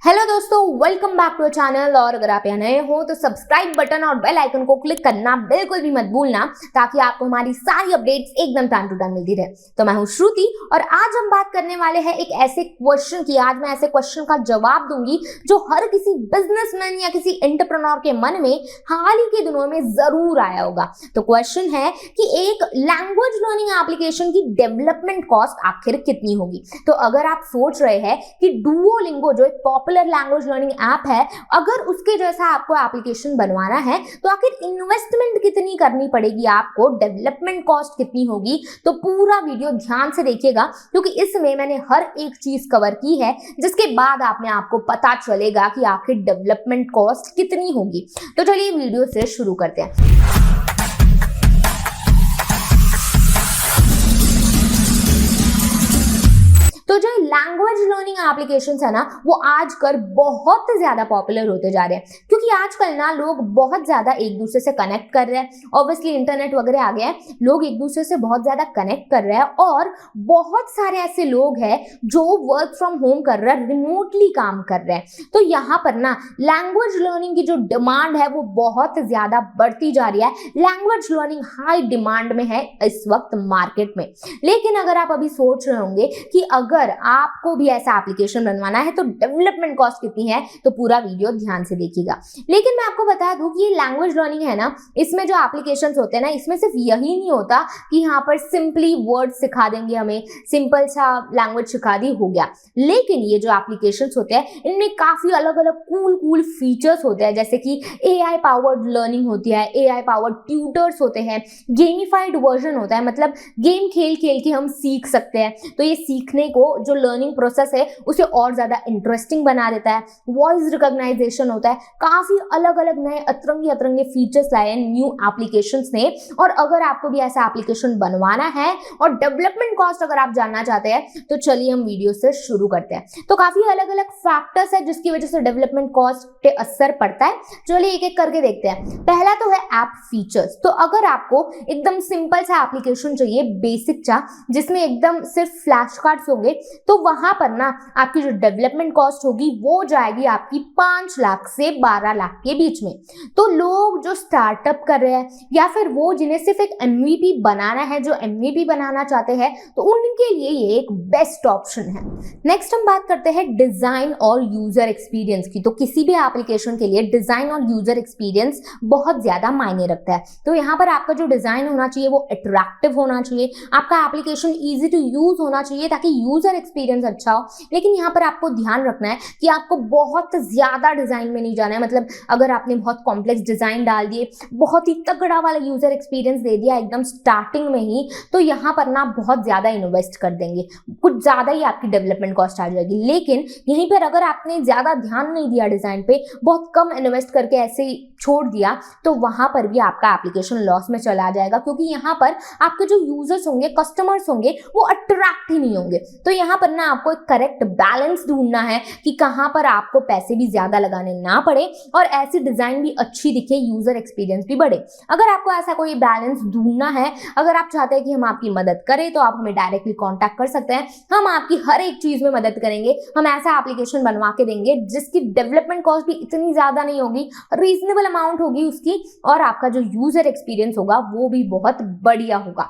Hello दोस्तों, welcome back to channel. और अगर आप यहाँ नए हो तो सब्सक्राइब बटन और बेल आइकन को क्लिक करना बिल्कुल भी मत भूलना, ताकि आपको हमारी सारी अपडेट्स एकदम टाइम टू टाइम मिलती रहे। तो मैं हूँ श्रुति और आज हम बात करने वाले हैं एक ऐसे क्वेश्चन की। आज मैं ऐसे क्वेश्चन का जवाब दूंगी जो हर किसी बिजनेसमैन या किसी एंटरप्रेन्योर के मन में हाल ही के दिनों में जरूर आया होगा। तो क्वेश्चन है कि एक लैंग्वेज लर्निंग एप्लीकेशन की डेवलपमेंट कॉस्ट आखिर कितनी होगी। तो अगर आप सोच रहे हैं कि डुओलिंगो जो एक पॉपुलर लैंग्वेज लर्निंग ऐप है, अगर उसके जैसा आपको एप्लीकेशन बनवाना है तो आखिर इन्वेस्टमेंट कितनी करनी पड़ेगी, आपको डेवलपमेंट कॉस्ट कितनी होगी, तो पूरा वीडियो ध्यान से देखिएगा, क्योंकि इसमें मैंने हर एक चीज कवर की है, जिसके बाद आपको पता चलेगा कि आखिर डेवलपमेंट कॉस्ट कितनी होगी। तो चलिए वीडियो से शुरू करते हैं। तो जो लैंग्वेज लर्निंग एप्लीकेशंस है ना, वो आजकल बहुत ज्यादा पॉपुलर होते जा रहे हैं, क्योंकि आजकल ना लोग बहुत ज्यादा एक दूसरे से कनेक्ट कर रहे हैं। ऑब्वियसली इंटरनेट वगैरह आ गया है, लोग एक दूसरे से बहुत ज्यादा कनेक्ट कर रहे हैं और बहुत सारे ऐसे लोग हैं जो वर्क फ्रॉम होम कर रहे हैं, रिमोटली काम कर रहे हैं। तो यहाँ पर ना लैंग्वेज लर्निंग की जो डिमांड है वो बहुत ज्यादा बढ़ती जा रही है। लैंग्वेज लर्निंग हाई डिमांड में है इस वक्त मार्केट में। लेकिन अगर आप अभी सोच रहे होंगे कि अगर आपको भी ऐसा एप्लीकेशन बनवाना है तो डेवलपमेंट कॉस्ट कितनी है, तो पूरा वीडियो ध्यान से देखिएगा। लेकिन मैं आपको बता दूं कि ये लैंग्वेज लर्निंग है ना, इसमें जो एप्लीकेशंस होते हैं ना, इसमें सिर्फ यही नहीं होता कि यहाँ पर सिंपली वर्ड सिखा देंगे, हमें सिंपल सा लैंग्वेज सिखा दी, हो गया। लेकिन ये जो एप्लीकेशंस होते हैं इनमें काफी अलग अलग कूल फीचर्स होते हैं, जैसे कि AI पावर्ड लर्निंग होती है, AI पावर्ड ट्यूटर्स होते हैं, गेमिफाइड वर्जन होता है, मतलब गेम खेल खेल के हम सीख सकते हैं। तो ये सीखने को जो लर्निंग प्रोसेस है उसे और ज्यादा इंटरेस्टिंग बना देता है। वॉइस रिकॉग्नाइजेशन होता है, काफी अलग अलग नए अतरंगी फीचर्स लाए हैं न्यू एप्लीकेशंस ने। और अगर आपको भी ऐसा एप्लीकेशन बनवाना है और डेवलपमेंट कॉस्ट अगर आप जानना चाहते हैं, तो चलिए हम वीडियो से शुरू करते हैं। तो काफी अलग अलग फैक्टर्स है जिसकी वजह से डेवलपमेंट कॉस्ट पे असर पड़ता है। चलिए एक एक करके देखते हैं। पहला तो है ऐप फीचर्स। तो अगर आपको एकदम सिंपल सा एप्लीकेशन चाहिए, बेसिक सा, जिसमें एकदम सिर्फ फ्लैश कार्ड्स होंगे, तो वहां पर ना आपकी जो डेवलपमेंट कॉस्ट होगी वो जाएगी आपकी 5 लाख से 12 लाख के बीच में। तो लोग जो स्टार्टअप कर रहे हैं या फिर वो जिन्हें सिर्फ एक MVP बनाना है, जो MVP बनाना चाहते हैं, तो उनके लिए ये एक बेस्ट ऑप्शन है। नेक्स्ट हम बात करते हैं डिजाइन और यूजर एक्सपीरियंस की। तो किसी भी एप्लीकेशन के लिए डिजाइन और यूजर एक्सपीरियंस बहुत ज्यादा मायने रखता है। तो यहाँ पर आपका जो डिजाइन होना चाहिए वो अट्रैक्टिव होना चाहिए, आपका एप्लीकेशन इजी टू यूज होना चाहिए ताकि यूजर एक्सपीरियंस अच्छा हो। लेकिन यहाँ पर आपको ध्यान रखना है कि आपको बहुत ज्यादा डिजाइन में नहीं जाना है। मतलब अगर आपने बहुत कॉम्प्लेक्स डिजाइन डाल दिए, बहुत ही तगड़ा वाला यूजर एक्सपीरियंस दे दिया एकदम स्टार्टिंग में ही, तो यहाँ पर ना बहुत ज्यादा इन्वेस्ट कर देंगे, कुछ ज्यादा ही आपकी डेवलपमेंट कॉस्ट आ जाएगी। लेकिन यहीं पर अगर आपने ज्यादा ध्यान नहीं दिया डिजाइन पे, बहुत कम इन्वेस्ट करके ऐसे ही छोड़ दिया, तो वहां पर भी आपका एप्लीकेशन लॉस में चला जाएगा, क्योंकि यहाँ पर आपके जो यूजर्स होंगे, कस्टमर्स होंगे, वो अट्रैक्ट ही नहीं होंगे। तो यहाँ पर ना आपको एक करेक्ट बैलेंस ढूंढना है कि कहां पर आपको पैसे भी ज्यादा लगाने ना पड़े और ऐसी डिजाइन भी अच्छी दिखे, यूजर एक्सपीरियंस भी बढ़े। अगर आपको ऐसा कोई बैलेंस ढूंढना है, अगर आप चाहते हैं कि हम आपकी मदद करें, तो आप हमें डायरेक्टली कांटेक्ट कर सकते हैं। हम आपकी हर एक चीज में मदद करेंगे। हम ऐसा एप्लीकेशन बनवा के देंगे जिसकी डेवलपमेंट कॉस्ट भी इतनी ज्यादा नहीं होगी, रीजनेबल अमाउंट होगी उसकी, और आपका जो यूजर एक्सपीरियंस होगा वो भी बहुत बढ़िया होगा।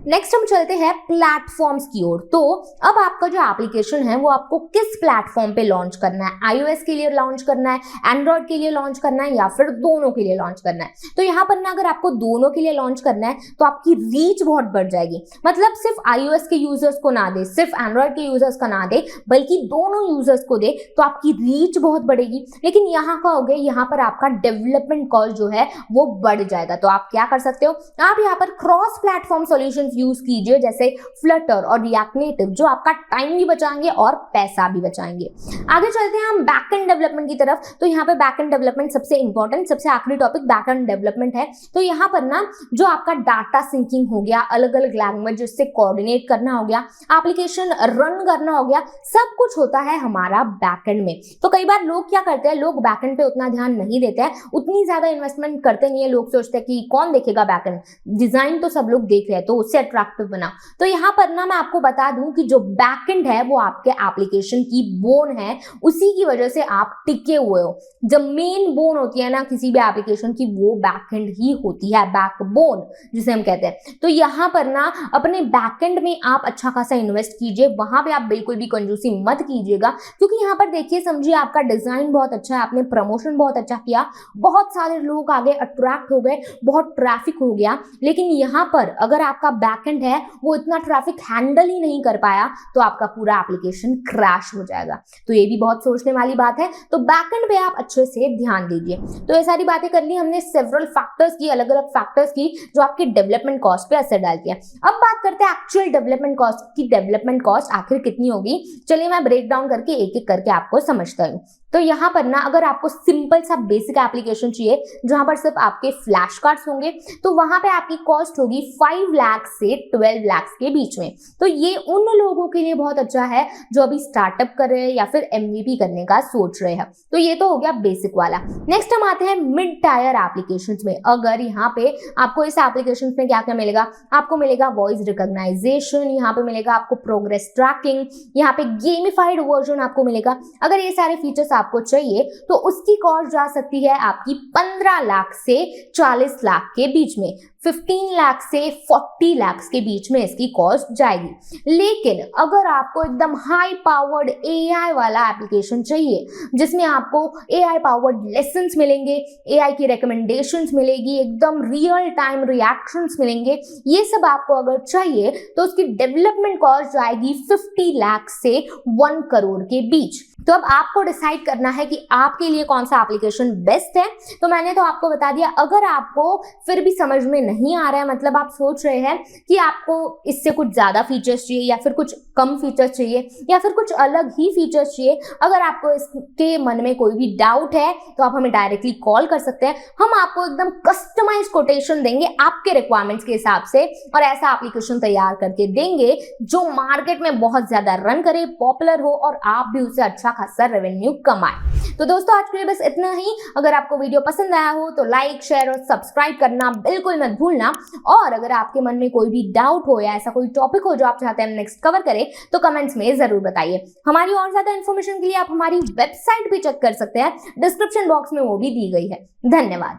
नेक्स्ट हम चलते हैं प्लेटफॉर्म्स की ओर। तो अब आपका जो एप्लीकेशन है वो आपको किस प्लेटफॉर्म पे लॉन्च करना है, iOS के लिए लॉन्च करना है, एंड्रॉइड के लिए लॉन्च करना है, या फिर दोनों के लिए लॉन्च करना है। तो यहाँ पर ना अगर आपको दोनों के लिए लॉन्च करना है तो आपकी रीच बहुत बढ़ जाएगी। मतलब सिर्फ iOS के यूजर्स को ना दे, सिर्फ एंड्रॉइड के यूजर्स का ना दे, बल्कि दोनों यूजर्स को दे, तो आपकी रीच बहुत बढ़ेगी। लेकिन यहाँ का हो गया, यहाँ पर आपका डेवलपमेंट कॉस्ट जो है वो बढ़ जाएगा। तो आप क्या कर सकते हो, आप यहाँ पर क्रॉस प्लेटफॉर्म सॉल्यूशंस यूज कीजिए, जैसे फ्लटर और रिएक्ट नेटिव, जो आपका टाइम भी बचाएंगे और पैसा भी बचाएंगे। आगे चलते हैं हम बैकएंड डेवलपमेंट की तरफ। तो यहाँ पे बैकएंड डेवलपमेंट सबसे इंपॉर्टेंट, सबसे आखिरी टॉपिक बैकएंड डेवलपमेंट है। तो यहाँ पर ना जो आपका डाटा सिंकिंग हो गया, अलग अलग लैंग्वेज से कोऑर्डिनेट करना हो गया, एप्लीकेशन रन करना हो गया, सब कुछ होता है हमारा बैकएंड में। तो कई बार लोग क्या करते हैं, लोग बैकएंड पे उतना ध्यान नहीं देते हैं, उतनी ज्यादा इन्वेस्टमेंट करते नहीं है। लोग सोचते हैं कि कौन देखेगा बैकएंड, डिजाइन तो सब लोग देख रहे हैं, तो उससे अट्रैक्टिव बना। तो यहाँ पर ना मैं आपको बता दूं कि जो बैकएंड है वो आपके एप्लीकेशन की बोन है, उसी की वजह से आप टिके हुए हो। जब मेन बोन होती है ना किसी भी एप्लीकेशन की, वो बैकएंड ही होती है, बैकबोन जिसे हम कहते हैं। तो यहाँ पर ना अपने बैकएंड में आप अच्छा खासा इन्वेस्ट कीजिए, वहां पे आप बिल्कुल भी कंजूसी मत कीजिएगा, क्योंकि यहाँ पर देखिए समझिए आपका डिजाइन बहुत अच्छा है, आपने प्रमोशन बहुत अच्छा किया, बहुत सारे लोग आगे अट्रैक्ट हो गए, बहुत ट्रैफिक हो गया, लेकिन यहाँ पर अगर आपका बैकएंड है वो इतना ट्रैफिक हैंडल ही नहीं कर पाया तो आपका पूरा एप्लीकेशन क्रैश हो जाएगा। तो ये भी बहुत सोचने वाली बात है। तो बैकएंड पे आप अच्छे से ध्यान दीजिए। तो ये सारी बातें कर ली हमने, सेवरल फैक्टर्स की, अलग अलग फैक्टर्स की जो आपके डेवलपमेंट कॉस्ट पे असर डालती है। अब बात करते हैं एक्चुअल डेवलपमेंट कॉस्ट की। डेवलपमेंट कॉस्ट आखिर कितनी होगी, चलिए मैं ब्रेक डाउन करके एक एक करके आपको समझता हूँ। तो यहाँ पर ना अगर आपको सिंपल सा बेसिक एप्लीकेशन चाहिए जहां पर सिर्फ आपके फ्लैश कार्ड्स होंगे, तो वहां पे आपकी कॉस्ट होगी 5 लाख से 12 लाख के बीच में। तो ये उन लोगों के लिए बहुत अच्छा है जो अभी स्टार्टअप कर रहे हैं या फिर MVP करने का सोच रहे हैं। तो ये तो हो गया बेसिक वाला। नेक्स्ट हम आते हैं मिड टायर एप्लीकेशंस में। अगर यहाँ पे आपको इस एप्लीकेशन में क्या क्या मिलेगा, आपको मिलेगा वॉइस रिकॉग्नाइजेशन, यहाँ पे मिलेगा आपको प्रोग्रेस ट्रैकिंग, यहाँ पे गेमिफाइड वर्जन आपको मिलेगा। अगर ये सारे फीचर्स आपको चाहिए तो उसकी कॉस्ट जा सकती है आपकी 15 लाख से 40 लाख के बीच में, 15 लाख से 40 लाख के बीच में इसकी कॉस्ट जाएगी। लेकिन अगर आपको एकदम हाई पावर्ड AI वाला एप्लीकेशन चाहिए जिसमें आपको AI पावर्ड लेसन्स मिलेंगे, AI की रिकमेंडेशंस मिलेगी, एकदम रियल टाइम रिएक्शंस मिलेंगे, ये सब आपको अगर चाहिए तो उसकी डेवलपमेंट कॉस्ट जाएगी 50 लाख से 1 करोड़ के बीच। तो अब आपको डिसाइड करना है कि आपके लिए कौन सा एप्लीकेशन बेस्ट है। तो मैंने तो आपको बता दिया। अगर आपको फिर भी समझ में नहीं आ रहा है, मतलब आप सोच रहे हैं कि आपको इससे कुछ ज्यादा फीचर्स चाहिए या फिर कुछ कम फीचर्स चाहिए या फिर कुछ अलग ही फीचर्स चाहिए, अगर आपको इसके मन में कोई भी डाउट है तो आप हमें डायरेक्टली कॉल कर सकते हैं। हम आपको एकदम कस्टमाइज कोटेशन देंगे आपके रिक्वायरमेंट्स के हिसाब से, और ऐसा एप्लीकेशन तैयार करके देंगे जो मार्केट में बहुत ज्यादा रन करे, पॉपुलर हो और आप भी उससे अच्छा खासा रेवेन्यू कमाए। तो दोस्तों आज के लिए बस इतना ही। अगर आपको वीडियो पसंद आया हो तो लाइक, शेयर और सब्सक्राइब करना बिल्कुल मत भूलना। और अगर आपके मन में कोई भी डाउट हो या ऐसा कोई टॉपिक हो जो आप चाहते हैं नेक्स्ट कवर करें तो कमेंट्स में जरूर बताइए। हमारी और ज्यादा इन्फॉर्मेशन के लिए आप हमारी वेबसाइट भी चेक कर सकते हैं, डिस्क्रिप्शन बॉक्स में वो भी दी गई है। धन्यवाद।